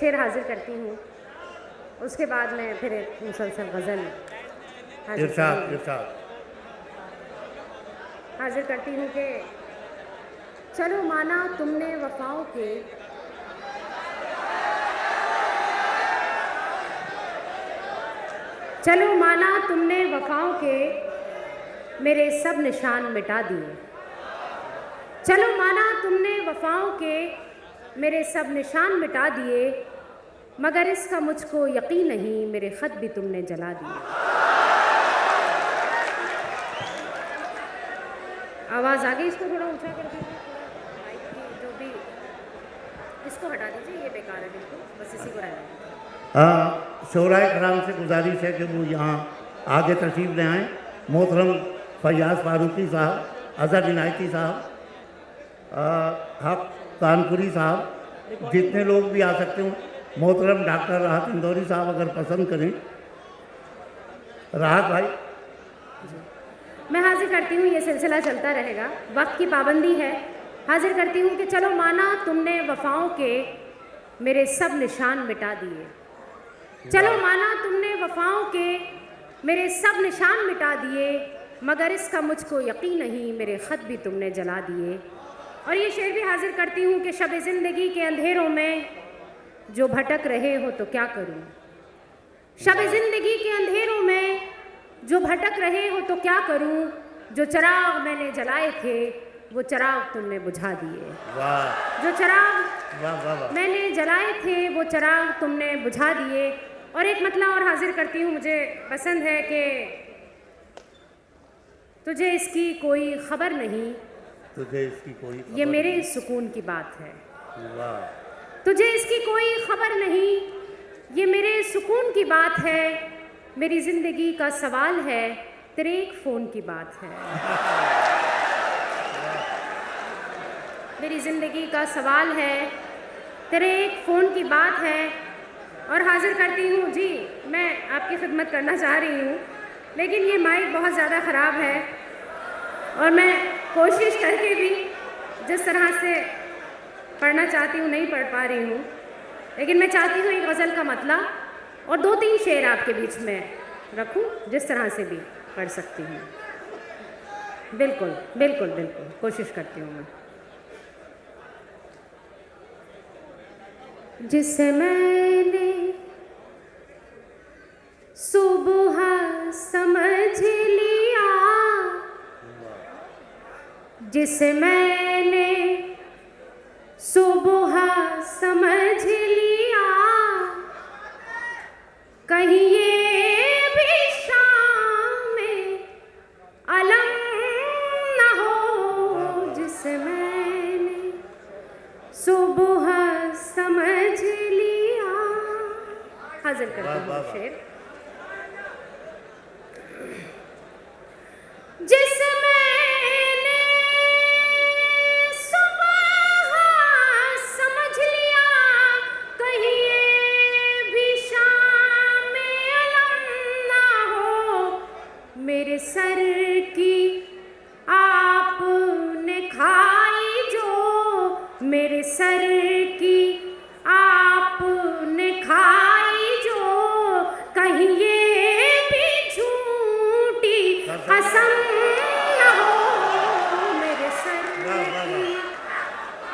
शेर हाजिर करती हूँ, उसके बाद मैं फिर एक मुसलसल गज़ल हाजिर करती हूँ कि चलो माना तुमने वफ़ाओं के, चलो माना तुमने वफ़ाओं के मेरे सब निशान मिटा दिए। चलो माना तुमने वफ़ाओं के मेरे सब निशान मिटा दिए, मगर इसका मुझको यकीन नहीं मेरे ख़त भी तुमने जला दिए। आवाज़ आ गई? इसको थोड़ा ऊंचा कर दीजिए, माइक की जो भी, इसको हटा दीजिए, ये बेकार है बिल्कुल, बस इसी को रहना। हाँ, शोराए कराम से गुजारिश है कि वो यहाँ आगे तशरीफ़ ले आएँ। मोहतरम फैयाज़ फारूकी साहब, अज़हर इनायती साहब, हक कानपुरी साहब, जितने लोग भी आ सकते हो। मोहतरम डॉक्टर राहत इंदौरी साहब अगर पसंद करें। राहत भाई, मैं हाजिर करती हूँ, ये सिलसिला चलता रहेगा, वक्त की पाबंदी है। हाजिर करती हूँ कि चलो माना तुमने वफ़ाओं के मेरे सब निशान मिटा दिए। चलो माना तुमने वफ़ाओं के मेरे सब निशान मिटा दिए, मगर इसका मुझको यकीन नहीं मेरे ख़त भी तुमने जला दिए। और ये शेर भी हाजिर करती हूँ कि शब ज़िंदगी के अंधेरों में जो भटक रहे हो तो क्या करूँ। शब ज़िंदगी के अंधेरों में जो भटक रहे हो तो क्या करूं, जो चराग मैंने जलाए थे वो चराग तुमने बुझा दिए। जो चराग मैंने जलाए थे वो चराग तुमने बुझा दिए। और एक मतलब और हाजिर करती हूँ, मुझे पसंद है कि तुझे इसकी कोई खबर नहीं, तुझे इसकी कोई ये मेरे सुकून की बात है। तुझे इसकी कोई खबर नहीं, ये मेरे सुकून की बात है। मेरी ज़िंदगी का सवाल है, तेरे एक फ़ोन की बात है। मेरी ज़िंदगी का सवाल है, तेरे एक फ़ोन की बात है। और हाजिर करती हूँ जी, मैं आपकी खिदमत करना चाह रही हूँ, लेकिन ये माइक बहुत ज़्यादा ख़राब है और मैं कोशिश करके भी जिस तरह से पढ़ना चाहती हूँ नहीं पढ़ पा रही हूँ। लेकिन मैं चाहती हूँ एक गज़ल का मतलब और 2-3 शेर आपके बीच में रखूं, जिस तरह से भी पढ़ सकती हूँ। बिल्कुल बिल्कुल बिल्कुल कोशिश करती हूँ मैं। जिसे मैंने सुबह समझ लिया, जिसे मैंने सुबह समझ लिया, कहीं ये भी शाम में अलम न हो, जिसे मैंने सुबह समझ लिया। हाजिर करती हूँ शेर। जिसे मैंने सुबह समझ लिया, कहीं ये भी शाम में अलम ना हो। मेरे सर की आपने खाई जो, मेरे सर की आपने खाई जो, कहीं ये भी झूठी कसम न हो। मेरे सर की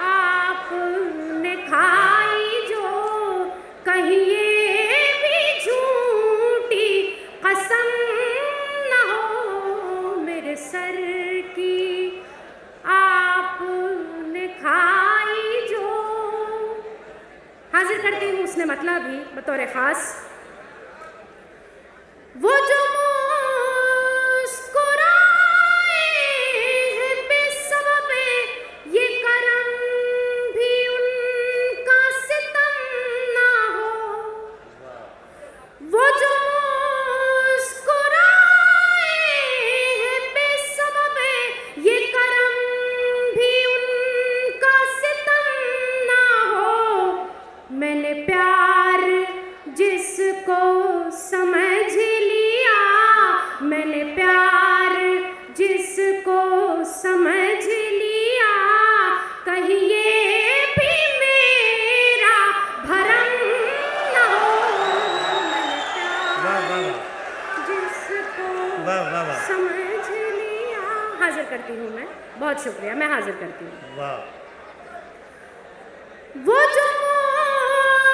आपने खाई जो, कहीं ये भी झूठी कसम न हो। मेरे सर की आपने खाई जो। हाजिर करती हूँ उसने मतलब भी बतौर ख़ास, वो जो मुस्कुराए हैं बेसबब, ये करम भी उनका सितम ना हो। वो जो मुस्कुराए हैं बेसबब, ये करम भी उनका सितम ना हो। मैंने प्यार जिस वाह वाह वाह समझ लिया। हाजिर करती हूँ मैं, बहुत शुक्रिया, मैं हाजिर करती हूँ। वाह वो जो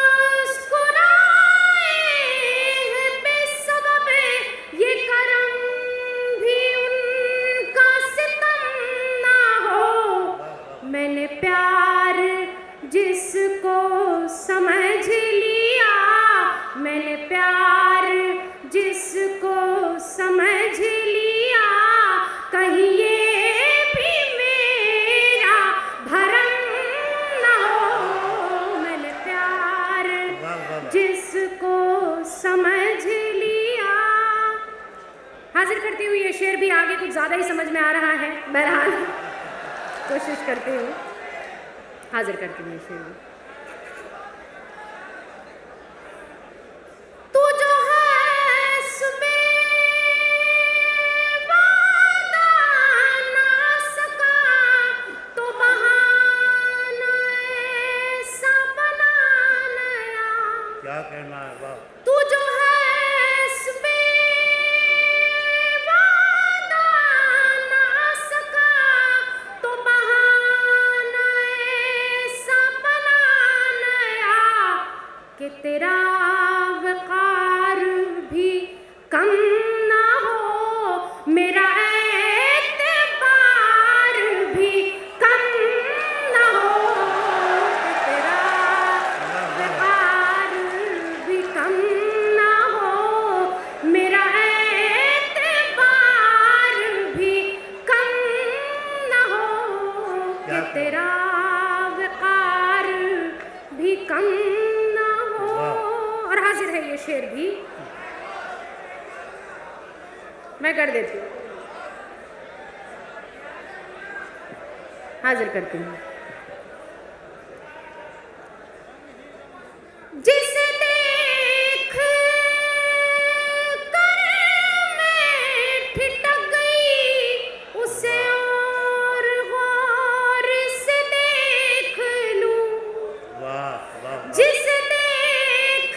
मुस्कुराए हैं बेसबब, ये करम भी उनका सितम ना हो। मैंने प्यार जिसको समझ लिया, मैंने प्यार जिसको समझ लिया, कहीं ये भी मेरा भरम ना हो। मैंने प्यार वाह वाह जिसको समझ लिया। हाजिर करती हूँ ये शेर भी, आगे कुछ ज़्यादा ही समझ में आ रहा है, बहरहाल कोशिश करती हूँ। हाजिर करती हूँ ये शेर भी। तू जो है वादा ना सका, तो बहाना ऐसा बना नया। क्या कहना है वाह तू जो है वादा ना सका, तो बहाना ऐसा बना नया, कि तेरा वक़ार भी कम ना हो, मेरा एतबार भी कम ना हो। कि तेरा वक़ार भी कम ना हो, मेरा एतबार भी कम ना हो। कि तेरा वक़ार भी कम ना हो। और हाजिर है ये शेर भी, मैं कर देती हूँ, हाजिर करती हूँ। जिसे देख कर मैं ठिठक गई, उसे और गौर से देख लूं। वाह वाह जिसे देख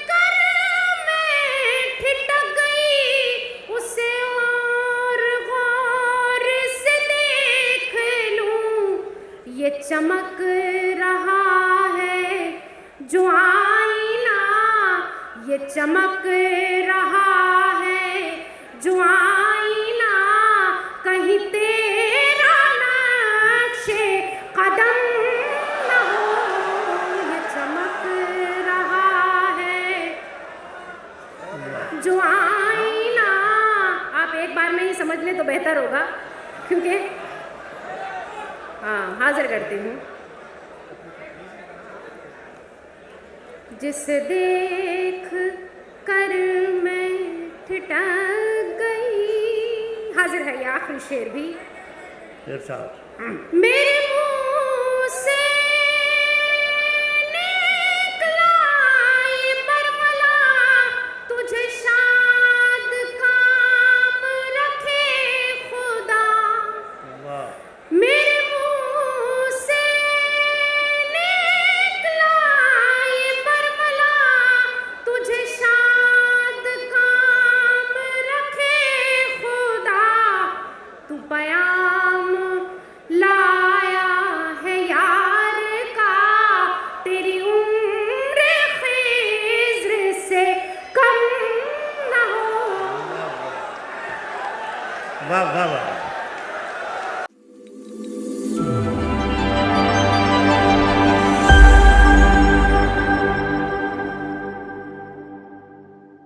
कर मैं ठिठक गई, उसे और गौर से देख लूं। ये चमक रहा है जो आईना, ये चमक रहा है जो आईना, कहीं तेरा नक्शे कदम न हो। ये चमक रहा है जो आईना। आप एक बार में ही समझ लें तो बेहतर होगा, क्योंकि हाँ, हाजिर करती हूँ। जिसे देख कर मैं ठिठक गई। हाजिर है ये आखिरी शेर भी। इरशाद मेरे मुंह से निकला ये बरमला, तुझे शाद काम रखे खुदा। वाह मेरे मुंह से निकला ये बरमला, तुझे शाद काम रखे खुदा। तू पयाम लाया है यार का, तेरी उम्र खिज़्र से कम न हो। वाह वाह